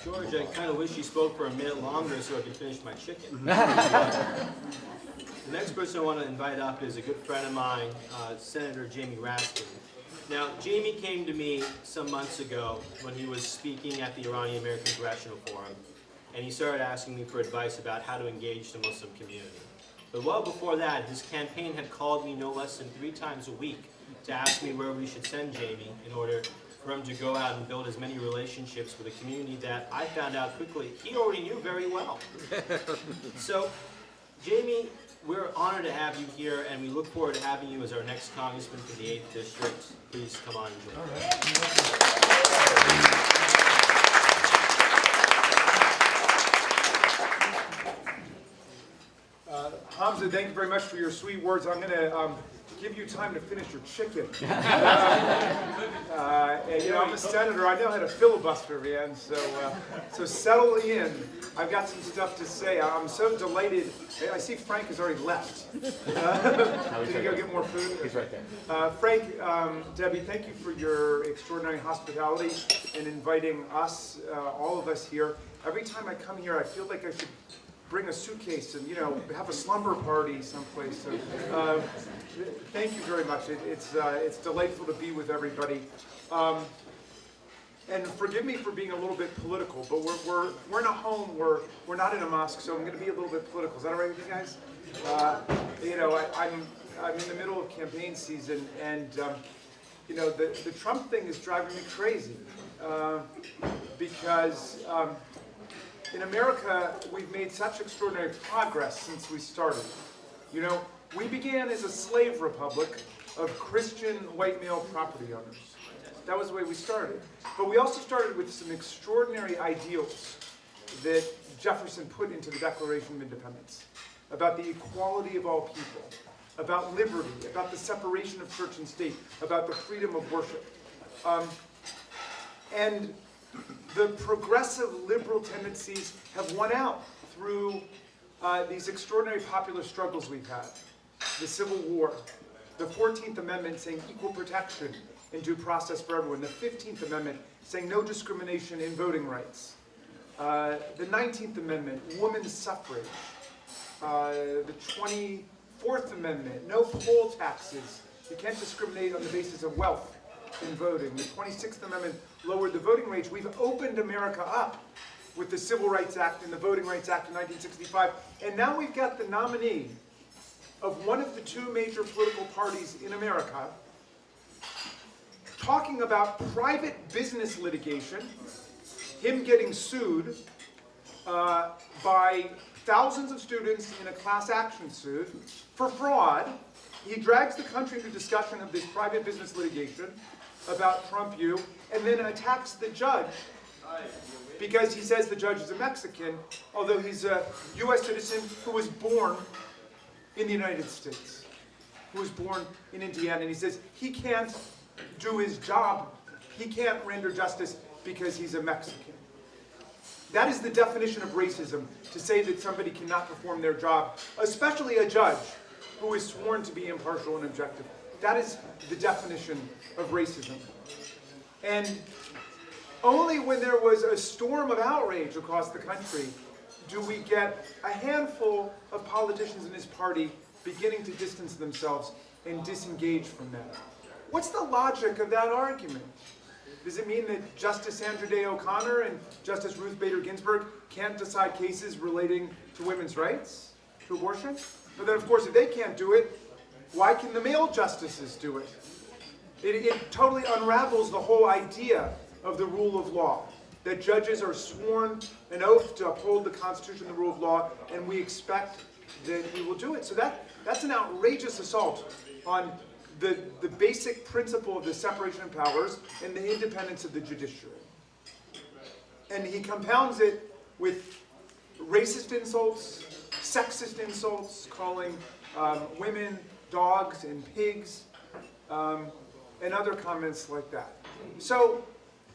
George, I kind of wish you spoke for a minute longer so I could finish my chicken. The next person I want to invite up is a good friend of mine, Senator Jamie Raskin. Now, Jamie came to me some months ago when he was speaking at the Iranian American Congressional Forum, and he started asking me for advice about how to engage the Muslim community. But well before that, his campaign had called me no less than 3 times a week to ask me where we should send Jamie in order for him to go out and build as many relationships with a community that I found out quickly he already knew very well. So, Jamie, we're honored to have you here, and we look forward to having you as our next congressman for the 8th District. Please come on and join us. Hamza, thank you very much for your sweet words. I'm going to give you time to finish your chicken. And, you know, I'm a senator. I know how to filibuster, man. So settle in. I've got some stuff to say. I'm so delighted. I see Frank has already left. Did he go get more food? He's right there. Frank, Debbie, thank you for your extraordinary hospitality and inviting us, all of us here. Every time I come here, I feel like I should bring a suitcase and, you know, have a slumber party someplace. So, thank you very much. It's delightful to be with everybody. And forgive me for being a little bit political, but we're in a home, we're not in a mosque, so I'm going to be a little bit political. Is that all right with you guys? You know, I'm in the middle of campaign season, and you know, the Trump thing is driving me crazy because. In America, we've made such extraordinary progress since we started. You know, we began as a slave republic of Christian white male property owners. That was the way we started. But we also started with some extraordinary ideals that Jefferson put into the Declaration of Independence about the equality of all people, about liberty, about the separation of church and state, about the freedom of worship. And the progressive liberal tendencies have won out through these extraordinary popular struggles we've had. The Civil War, the 14th Amendment saying equal protection and due process for everyone, the 15th Amendment saying no discrimination in voting rights, the 19th Amendment, women's suffrage, the 24th Amendment, no poll taxes, you can't discriminate on the basis of wealth in voting. The 26th Amendment lowered the voting age. We've opened America up with the Civil Rights Act and the Voting Rights Act of 1965. And now we've got the nominee of one of the 2 major political parties in America talking about private business litigation, him getting sued by thousands of students in a class action suit for fraud. He drags the country into discussion of this private business litigation about Trump U, and then attacks the judge because he says the judge is a Mexican, although he's a U.S. citizen who was born in the United States, who was born in Indiana, and he says he can't do his job, he can't render justice because he's a Mexican. That is the definition of racism, to say that somebody cannot perform their job, especially a judge who is sworn to be impartial and objective. That is the definition of racism. And only when there was a storm of outrage across the country do we get a handful of politicians in his party beginning to distance themselves and disengage from that. What's the logic of that argument? Does it mean that Justice Sandra Day O'Connor and Justice Ruth Bader Ginsburg can't decide cases relating to women's rights, to abortion? But then, of course, if they can't do it, why can the male justices do it? It totally unravels the whole idea of the rule of law, that judges are sworn an oath to uphold the Constitution and the rule of law, and we expect that we will do it. So that's an outrageous assault on the basic principle of the separation of powers and the independence of the judiciary. And he compounds it with racist insults, sexist insults, calling women dogs and pigs, and other comments like that. So,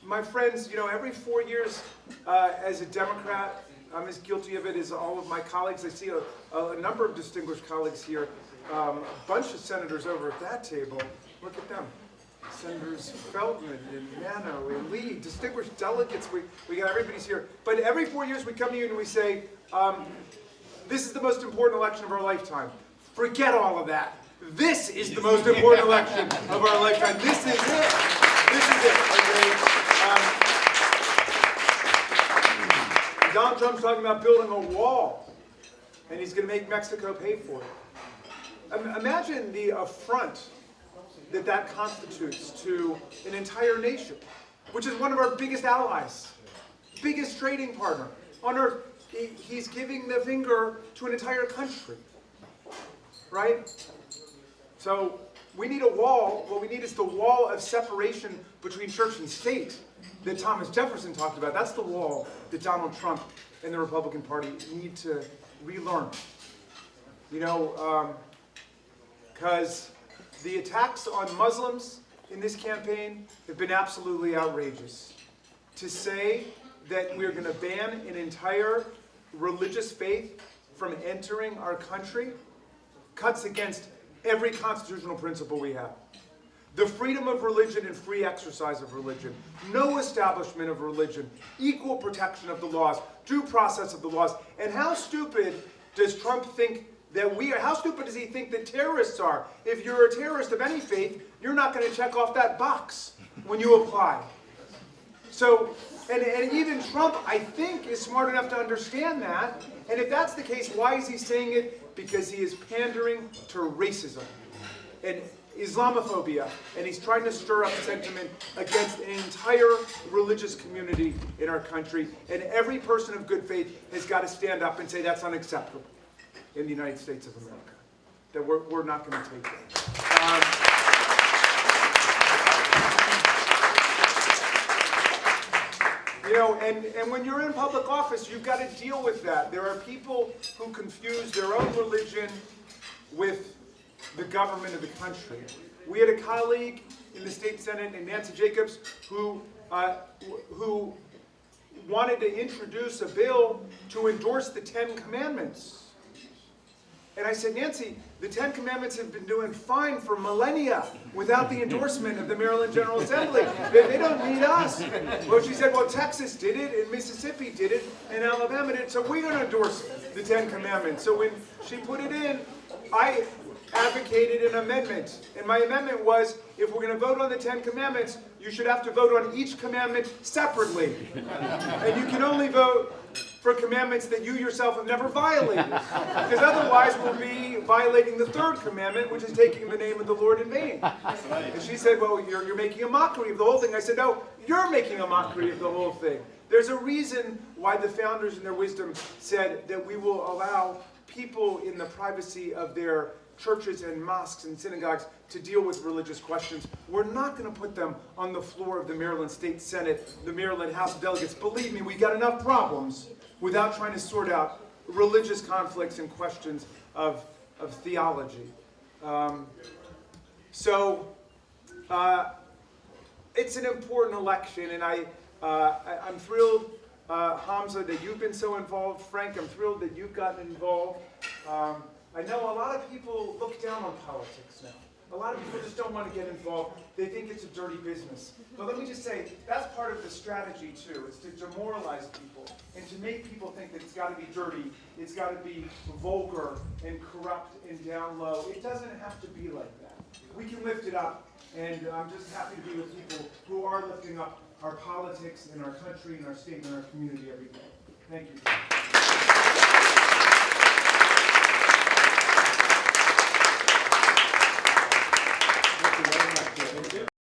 my friends, you know, every 4 years as a Democrat, I'm as guilty of it as all of my colleagues. I see a number of distinguished colleagues here, a bunch of senators over at that table. Look at them. Senators Feldman and Nano and Lee, distinguished delegates, we got everybody's here. But every 4 years we come to you and we say, this is the most important election of our lifetime. Forget all of that. This is the most important election of our lifetime. This is it. This is it. Okay? Donald Trump's talking about building a wall, and he's going to make Mexico pay for it. Imagine the affront that constitutes to an entire nation, which is one of our biggest allies, biggest trading partner on earth. He's giving the finger to an entire country, right? So we need a wall. What we need is the wall of separation between church and state that Thomas Jefferson talked about. That's the wall that Donald Trump and the Republican Party need to relearn. You know, because the attacks on Muslims in this campaign have been absolutely outrageous. To say that we're going to ban an entire religious faith from entering our country cuts against every constitutional principle we have. The freedom of religion and free exercise of religion, no establishment of religion, equal protection of the laws, due process of the laws. And how stupid does Trump think that we are? How stupid does he think that terrorists are? If you're a terrorist of any faith, you're not going to check off that box when you apply. So, and even Trump, I think, is smart enough to understand that. And if that's the case, why is he saying it? Because he is pandering to racism and Islamophobia, and he's trying to stir up sentiment against an entire religious community in our country. And every person of good faith has got to stand up and say that's unacceptable in the United States of America. That we're not going to take that. You know, and when you're in public office, you've got to deal with that. There are people who confuse their own religion with the government of the country. We had a colleague in the state senate named Nancy Jacobs who wanted to introduce a bill to endorse the 10 Commandments. And I said, Nancy, the 10 Commandments have been doing fine for millennia without the endorsement of the Maryland General Assembly. They don't need us. Well, she said, well, Texas did it, and Mississippi did it, and Alabama did it, so we're going to endorse the 10 Commandments. So when she put it in, I advocated an amendment. And my amendment was, if we're going to vote on the 10 Commandments, you should have to vote on each commandment separately. And you can only vote for commandments that you yourself have never violated. Because otherwise we'll be violating the third commandment, which is taking the name of the Lord in vain. And she said, well, you're making a mockery of the whole thing. I said, no, you're making a mockery of the whole thing. There's a reason why the founders in their wisdom said that we will allow people in the privacy of their churches and mosques and synagogues to deal with religious questions. We're not going to put them on the floor of the Maryland State Senate, the Maryland House of Delegates. Believe me, we got enough problems without trying to sort out religious conflicts and questions of theology. It's an important election, and I'm thrilled, Hamza, that you've been so involved. Frank, I'm thrilled that you've gotten involved. I know a lot of people look down on politics now. A lot of people just don't want to get involved. They think it's a dirty business. But let me just say, that's part of the strategy too, is to demoralize people and to make people think that it's got to be dirty, it's got to be vulgar and corrupt and down low. It doesn't have to be like that. We can lift it up, and I'm just happy to be with people who are lifting up our politics and our country and our state and our community every day. Thank you.